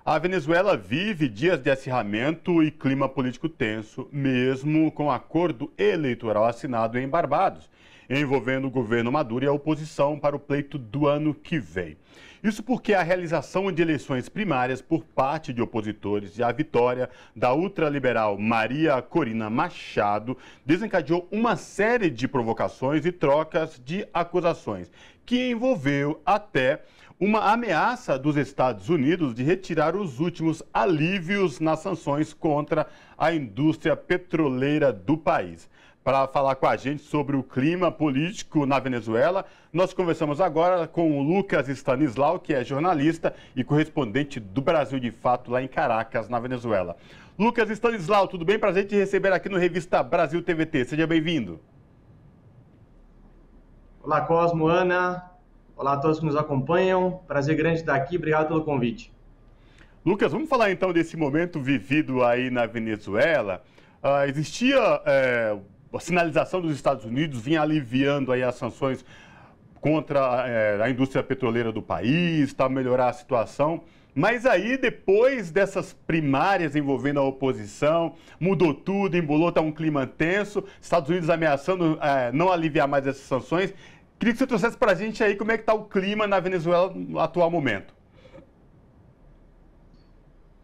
A Venezuela vive dias de acirramento e clima político tenso, mesmo com acordo eleitoral assinado em Barbados, envolvendo o governo Maduro e a oposição para o pleito do ano que vem. Isso porque a realização de eleições primárias por parte de opositores e a vitória da ultraliberal Maria Corina Machado desencadeou uma série de provocações e trocas de acusações, que envolveu até uma ameaça dos Estados Unidos de retirar os últimos alívios nas sanções contra a indústria petroleira do país. Para falar com a gente sobre o clima político na Venezuela, nós conversamos agora com o Lucas Stanislau, que é jornalista e correspondente do Brasil de Fato lá em Caracas, na Venezuela. Lucas Stanislau, tudo bem? Prazer te receber aqui no Revista Brasil TVT. Seja bem-vindo. Olá, Cosmo, Ana. Olá a todos que nos acompanham. Prazer grande estar aqui. Obrigado pelo convite. Lucas, vamos falar então desse momento vivido aí na Venezuela. Existia a sinalização dos Estados Unidos, vinha aliviando aí as sanções contra a indústria petroleira do país, para melhorar a situação. Mas aí, depois dessas primárias envolvendo a oposição, mudou tudo, embolou, está um clima tenso, Estados Unidos ameaçando não aliviar mais essas sanções. Queria que você trouxesse para a gente aí como é que está o clima na Venezuela no atual momento.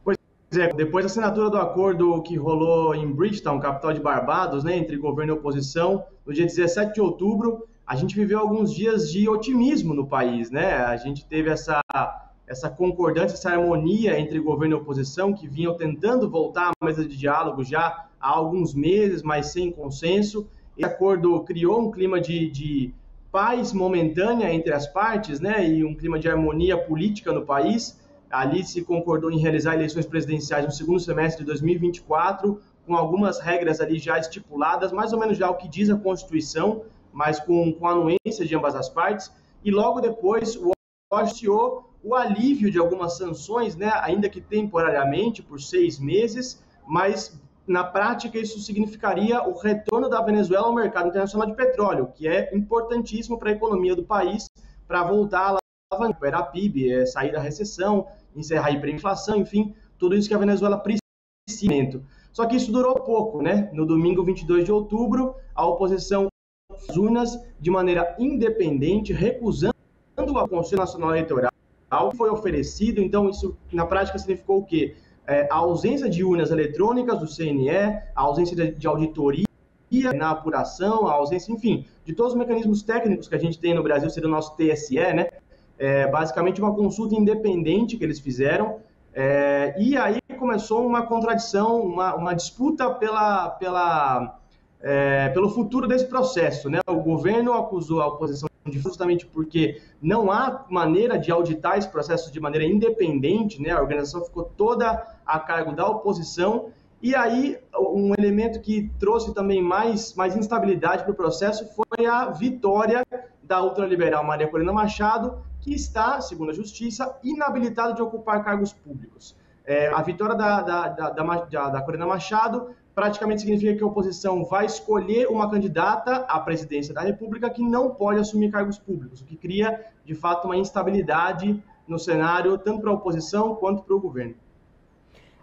Pois é, depois da assinatura do acordo que rolou em Bridgetown, capital de Barbados, né, entre governo e oposição, no dia 17 de outubro, a gente viveu alguns dias de otimismo no país, né? A gente teve essa concordância, essa harmonia entre governo e oposição, que vinham tentando voltar à mesa de diálogo já há alguns meses, mas sem consenso. Esse acordo criou um clima de paz momentânea entre as partes, né, e um clima de harmonia política no país. Ali se concordou em realizar eleições presidenciais no segundo semestre de 2024, com algumas regras ali já estipuladas, mais ou menos já o que diz a Constituição, mas com a anuência de ambas as partes. E logo depois o anunciou o alívio de algumas sanções, né, ainda que temporariamente, por 6 meses, mas na prática, isso significaria o retorno da Venezuela ao mercado internacional de petróleo, que é importantíssimo para a economia do país, para voltar a recuperar a PIB, sair da recessão, encerrar a hiperinflação, enfim, tudo isso que a Venezuela precisa. Só que isso durou pouco, né? No domingo 22 de outubro, a oposição às urnas, de maneira independente, recusando o Conselho Nacional Eleitoral, que foi oferecido. Então, isso na prática significou o quê? A ausência de urnas eletrônicas do CNE, a ausência de auditoria na apuração, a ausência, enfim, de todos os mecanismos técnicos que a gente tem no Brasil, seria o nosso TSE, né? Basicamente uma consulta independente que eles fizeram, e aí começou uma contradição, uma disputa pelo futuro desse processo, né? O governo acusou a oposição justamente porque não há maneira de auditar esse processo de maneira independente, né? A organização ficou toda a cargo da oposição, e aí um elemento que trouxe também mais instabilidade para o processo foi a vitória da ultraliberal Maria Corina Machado, que está, segundo a Justiça, inabilitada de ocupar cargos públicos. A vitória da Corina Machado praticamente significa que a oposição vai escolher uma candidata à presidência da República que não pode assumir cargos públicos, o que cria, de fato, uma instabilidade no cenário, tanto para a oposição quanto para o governo.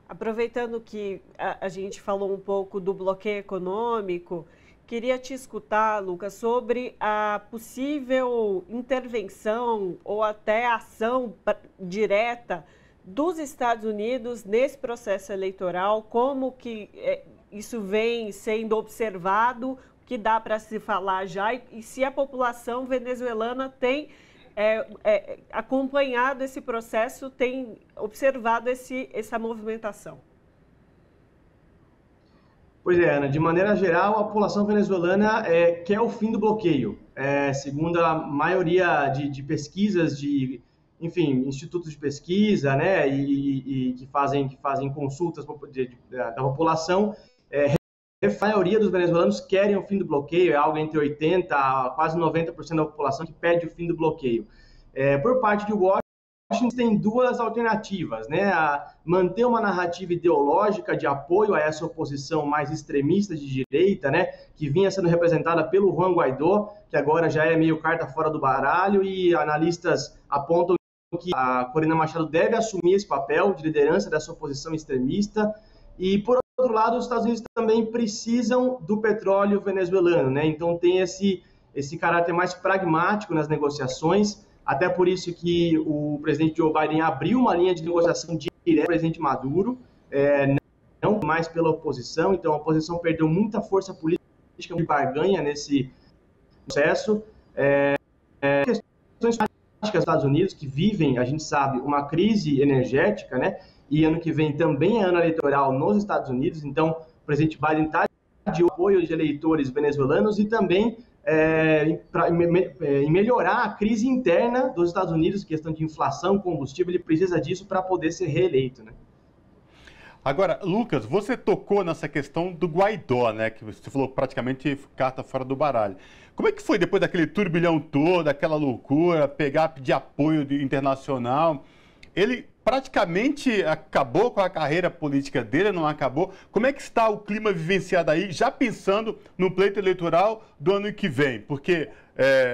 Aproveitando que a gente falou um pouco do bloqueio econômico, queria te escutar, Lucas, sobre a possível intervenção ou até ação direta dos Estados Unidos nesse processo eleitoral, como que isso vem sendo observado, o que dá para se falar já, e se a população venezuelana tem acompanhado esse processo, tem observado essa movimentação. Pois é, Ana, de maneira geral, a população venezuelana quer o fim do bloqueio. Segundo a maioria de pesquisas enfim, institutos de pesquisa, né, e que fazem consultas da população, a maioria dos venezuelanos querem o fim do bloqueio, é algo entre 80% a quase 90% da população que pede o fim do bloqueio. Por parte de Washington, tem duas alternativas, né, manter uma narrativa ideológica de apoio a essa oposição mais extremista de direita, né, que vinha sendo representada pelo Juan Guaidó, que agora já é meio carta fora do baralho, e analistas apontam que a Corina Machado deve assumir esse papel de liderança dessa oposição extremista. E, por outro lado, os Estados Unidos também precisam do petróleo venezuelano, né? Então, tem esse caráter mais pragmático nas negociações, até por isso que o presidente Joe Biden abriu uma linha de negociação direta com o presidente Maduro, não mais pela oposição. Então, a oposição perdeu muita força política de barganha nesse processo. Questões práticas dos Estados Unidos, que vivem, a gente sabe, uma crise energética, né? E ano que vem também é ano eleitoral nos Estados Unidos. Então, o presidente Biden está de apoio de eleitores venezuelanos e também em melhorar a crise interna dos Estados Unidos, questão de inflação, combustível. Ele precisa disso para poder ser reeleito, né? Agora, Lucas, você tocou nessa questão do Guaidó, né? Que você falou praticamente carta fora do baralho. Como é que foi depois daquele turbilhão todo, aquela loucura, pedir apoio internacional? Ele praticamente acabou com a carreira política dele, não acabou? Como é que está o clima vivenciado aí, já pensando no pleito eleitoral do ano que vem? Porque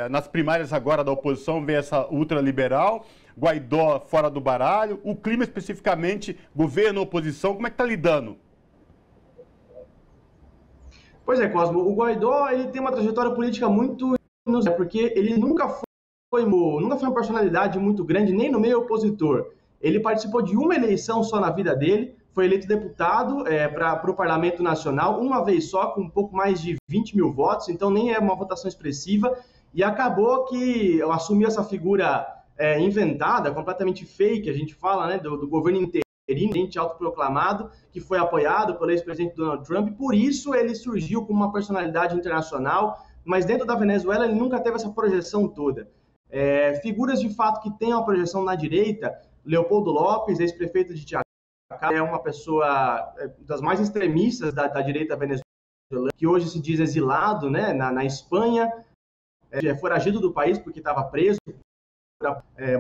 nas primárias agora da oposição vem essa ultraliberal, Guaidó fora do baralho, o clima especificamente, governo, oposição, como é que está lidando? Pois é, Cosmo, o Guaidó ele tem uma trajetória política muito inusitada, porque ele nunca foi uma personalidade muito grande, nem no meio opositor. Ele participou de uma eleição só na vida dele, foi eleito deputado para o Parlamento Nacional, uma vez só, com um pouco mais de 20 mil votos, então nem é uma votação expressiva, e acabou que assumiu essa figura inventada, completamente fake, a gente fala, né, do governo interino, autoproclamado, que foi apoiado pelo ex-presidente Donald Trump, e por isso ele surgiu como uma personalidade internacional, mas dentro da Venezuela ele nunca teve essa projeção toda. Figuras de fato que têm uma projeção na direita, Leopoldo López, ex-prefeito de Chacao, é uma pessoa das mais extremistas da direita venezuelana, que hoje se diz exilado, né, na Espanha, foragido do país porque estava preso por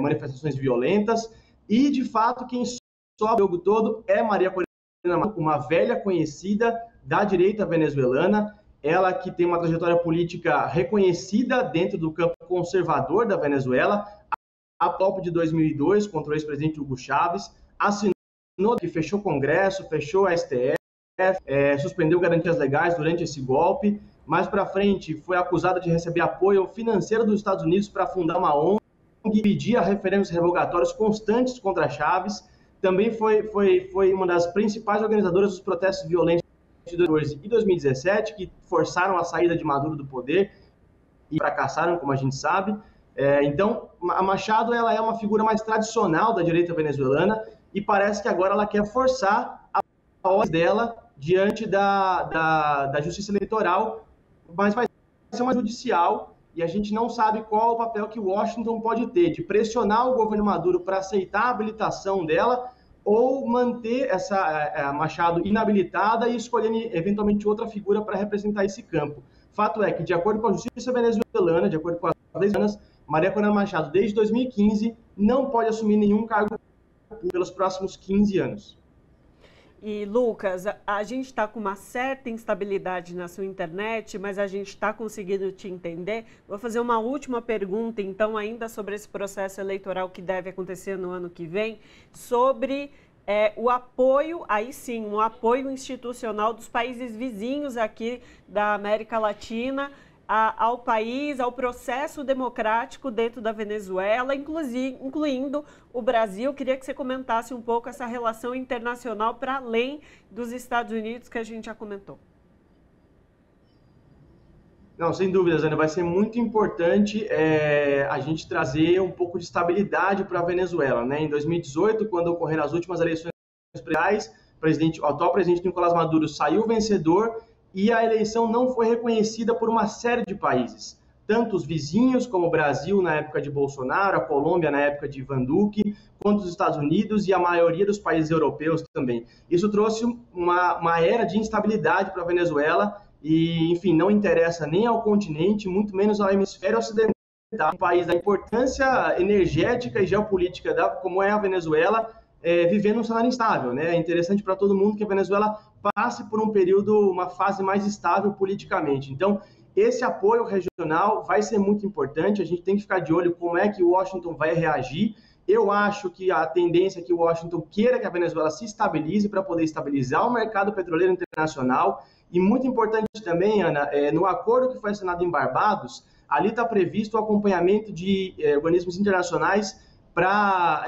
manifestações violentas, e de fato quem sobe o jogo todo é Maria Corina Machado, uma velha conhecida da direita venezuelana, ela que tem uma trajetória política reconhecida dentro do campo conservador da Venezuela, a golpe de 2002 contra o ex-presidente Hugo Chávez, assinou que fechou o Congresso, fechou a STF, suspendeu garantias legais durante esse golpe. Mais para frente, foi acusada de receber apoio financeiro dos Estados Unidos para fundar uma ONG e pedir referendos revogatórios constantes contra Chávez. Também foi uma das principais organizadoras dos protestos violentos de 2014 e 2017, que forçaram a saída de Maduro do poder e fracassaram, como a gente sabe. Então, a Machado ela é uma figura mais tradicional da direita venezuelana e parece que agora ela quer forçar a voz dela diante da justiça eleitoral, mas vai ser uma judicial e a gente não sabe qual o papel que Washington pode ter, de pressionar o governo Maduro para aceitar a habilitação dela ou manter essa Machado inabilitada e escolher eventualmente outra figura para representar esse campo. Fato é que, de acordo com a justiça venezuelana, de acordo com as leis venezuelanas, Maria Corina Machado, desde 2015, não pode assumir nenhum cargo pelos próximos 15 anos. E, Lucas, a gente está com uma certa instabilidade na sua internet, mas a gente está conseguindo te entender. Vou fazer uma última pergunta, então, ainda sobre esse processo eleitoral que deve acontecer no ano que vem, sobre o apoio, aí sim, um apoio institucional dos países vizinhos aqui da América Latina ao país, ao processo democrático dentro da Venezuela, incluindo o Brasil. Queria que você comentasse um pouco essa relação internacional para além dos Estados Unidos que a gente já comentou. Não, sem dúvidas, Ana, vai ser muito importante a gente trazer um pouco de estabilidade para a Venezuela, né? Em 2018, quando ocorreram as últimas eleições presidenciais, o atual presidente Nicolás Maduro saiu vencedor e a eleição não foi reconhecida por uma série de países, tanto os vizinhos, como o Brasil na época de Bolsonaro, a Colômbia na época de Ivan Duque, quanto os Estados Unidos e a maioria dos países europeus também. Isso trouxe uma era de instabilidade para a Venezuela e, enfim, não interessa nem ao continente, muito menos ao hemisfério ocidental, um país da importância energética e geopolítica como é a Venezuela, vivendo um cenário instável, né? É interessante para todo mundo que a Venezuela passe por um período, uma fase mais estável politicamente. Então, esse apoio regional vai ser muito importante, a gente tem que ficar de olho como é que Washington vai reagir Eu acho que a tendência é que o Washington queira que a Venezuela se estabilize para poder estabilizar o mercado petroleiro internacional. E muito importante também, Ana, no acordo que foi assinado em Barbados, ali está previsto o acompanhamento de organismos internacionais para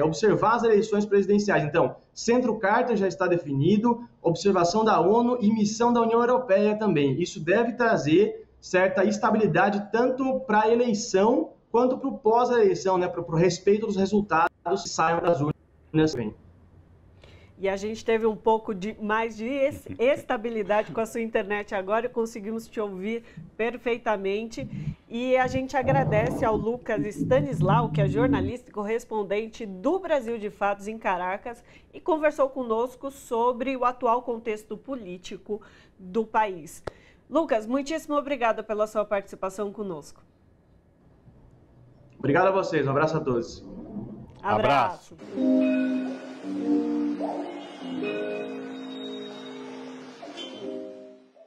observar as eleições presidenciais. Então, Centro Carter já está definido, observação da ONU e missão da União Europeia também. Isso deve trazer certa estabilidade tanto para a eleição quanto para o pós-eleição, né, para o respeito dos resultados que saiam das urnas. E a gente teve um pouco mais de estabilidade com a sua internet agora e conseguimos te ouvir perfeitamente. E a gente agradece ao Lucas Stanislau, que é jornalista e correspondente do Brasil de Fatos em Caracas, e conversou conosco sobre o atual contexto político do país. Lucas, muitíssimo obrigada pela sua participação conosco. Obrigado a vocês, um abraço a todos. Abraço.